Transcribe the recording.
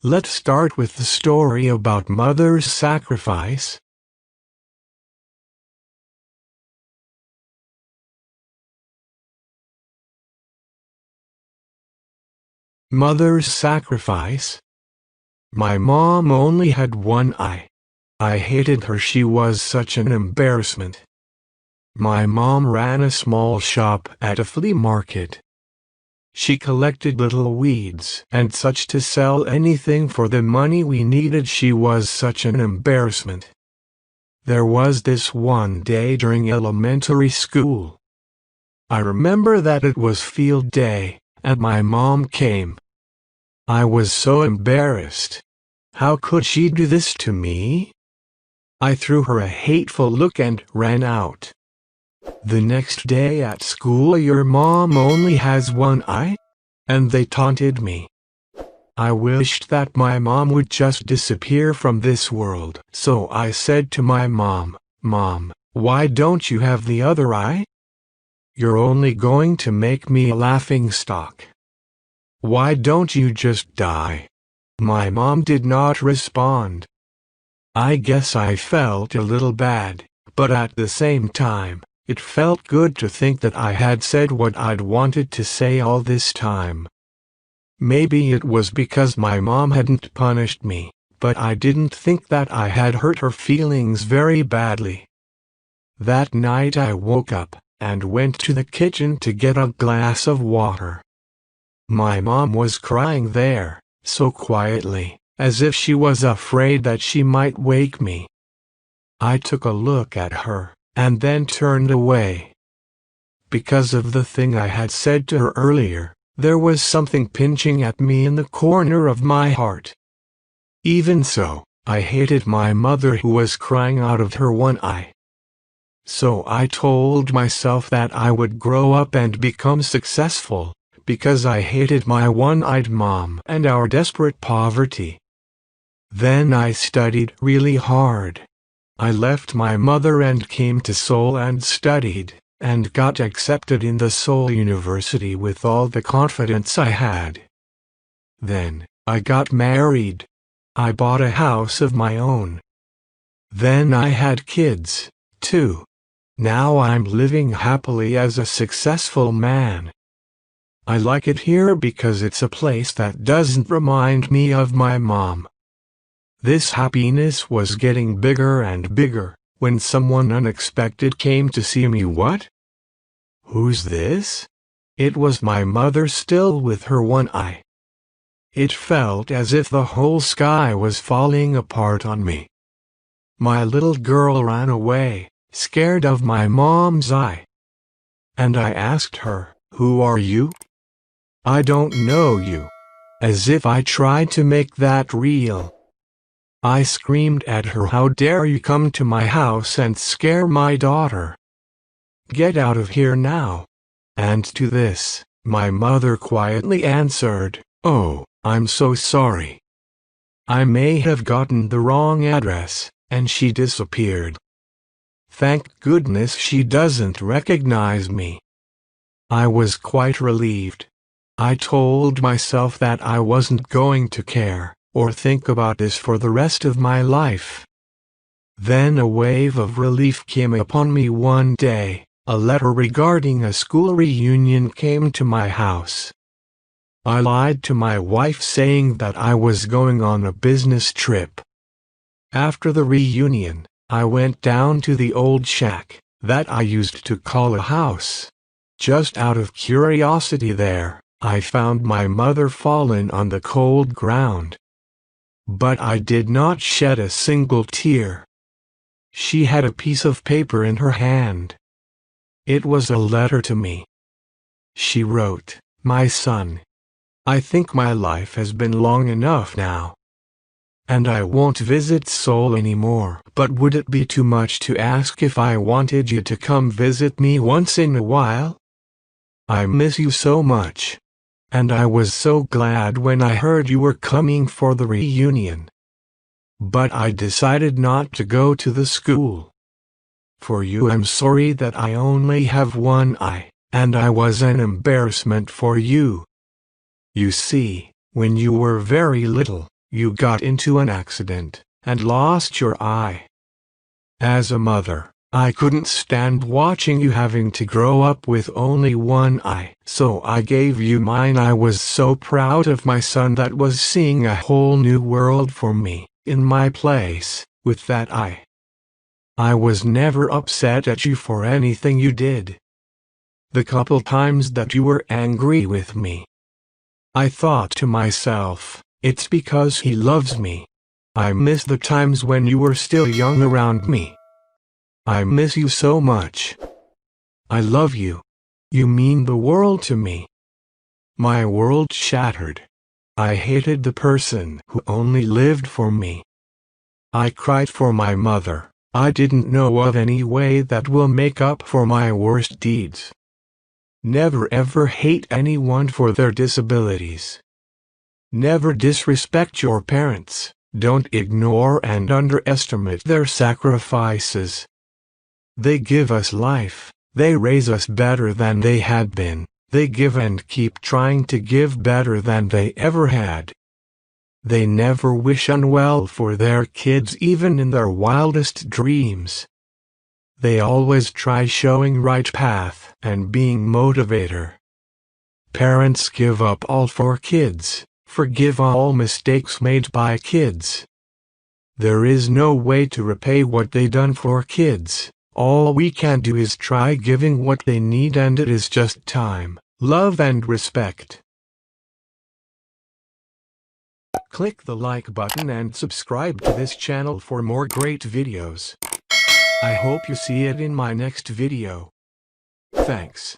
Let's start with the story about mother's sacrifice. Mother's sacrifice. My mom only had one eye. I hated her. She was such an embarrassment. My mom ran a small shop at a flea market. She collected little weeds and such to sell anything for the money we needed. She was such an embarrassment. There was this one day during elementary school. I remember that it was field day, and my mom came. I was so embarrassed. How could she do this to me? I threw her a hateful look and ran out. The next day at school, your mom only has one eye? And they taunted me. I wished that my mom would just disappear from this world. So I said to my mom, "Mom, why don't you have the other eye? You're only going to make me a laughingstock. Why don't you just die?" My mom did not respond. I guess I felt a little bad, but at the same time, it felt good to think that I had said what I'd wanted to say all this time. Maybe it was because my mom hadn't punished me, but I didn't think that I had hurt her feelings very badly. That night I woke up and went to the kitchen to get a glass of water. My mom was crying there, so quietly, as if she was afraid that she might wake me. I took a look at her, and then turned away. Because of the thing I had said to her earlier, there was something pinching at me in the corner of my heart. Even so, I hated my mother who was crying out of her one eye. So I told myself that I would grow up and become successful, because I hated my one-eyed mom and our desperate poverty. Then I studied really hard. I left my mother and came to Seoul and studied, and got accepted in the Seoul University with all the confidence I had. Then, I got married. I bought a house of my own. Then I had kids, too. Now I'm living happily as a successful man. I like it here because it's a place that doesn't remind me of my mom. This happiness was getting bigger and bigger, when someone unexpected came to see me. What? Who's this? It was my mother, still with her one eye. It felt as if the whole sky was falling apart on me. My little girl ran away, scared of my mom's eye. And I asked her, "Who are you?" "I don't know you." As if I tried to make that real. I screamed at her, "How dare you come to my house and scare my daughter? Get out of here now." And to this, my mother quietly answered, "Oh, I'm so sorry. I may have gotten the wrong address," and she disappeared. Thank goodness she doesn't recognize me. I was quite relieved. I told myself that I wasn't going to care or think about this for the rest of my life. Then a wave of relief came upon me one day. A letter regarding a school reunion came to my house. I lied to my wife saying that I was going on a business trip. After the reunion, I went down to the old shack that I used to call a house. Just out of curiosity there, I found my mother fallen on the cold ground. But I did not shed a single tear. She had a piece of paper in her hand. It was a letter to me. She wrote, "My son, I think my life has been long enough now. And I won't visit Seoul anymore. But would it be too much to ask if I wanted you to come visit me once in a while? I miss you so much. And I was so glad when I heard you were coming for the reunion. But I decided not to go to the school. For you, I'm sorry that I only have one eye, and I was an embarrassment for you. You see, when you were very little, You got into an accident and lost your eye. As a mother, I couldn't stand watching you having to grow up with only one eye, so I gave you mine. I was so proud of my son that was seeing a whole new world for me, in my place, with that eye. I was never upset at you for anything you did. The couple times that you were angry with me, I thought to myself, it's because he loves me. I miss the times when you were still young around me. I miss you so much. I love you. You mean the world to me. My world shattered. I hated the person who only lived for me. I cried for my mother. I didn't know of any way that will make up for my worst deeds. Never ever hate anyone for their disabilities. Never disrespect your parents. Don't ignore and underestimate their sacrifices. They give us life. They raise us better than they had been. They give and keep trying to give better than they ever had. They never wish unwell for their kids even in their wildest dreams. They always try showing right path and being motivator. Parents give up all for kids, forgive all mistakes made by kids. There is no way to repay what they done for kids. All we can do is try giving what they need, and it is just time, love and respect. Click the like button and subscribe to this channel for more great videos. I hope you see it in my next video. Thanks.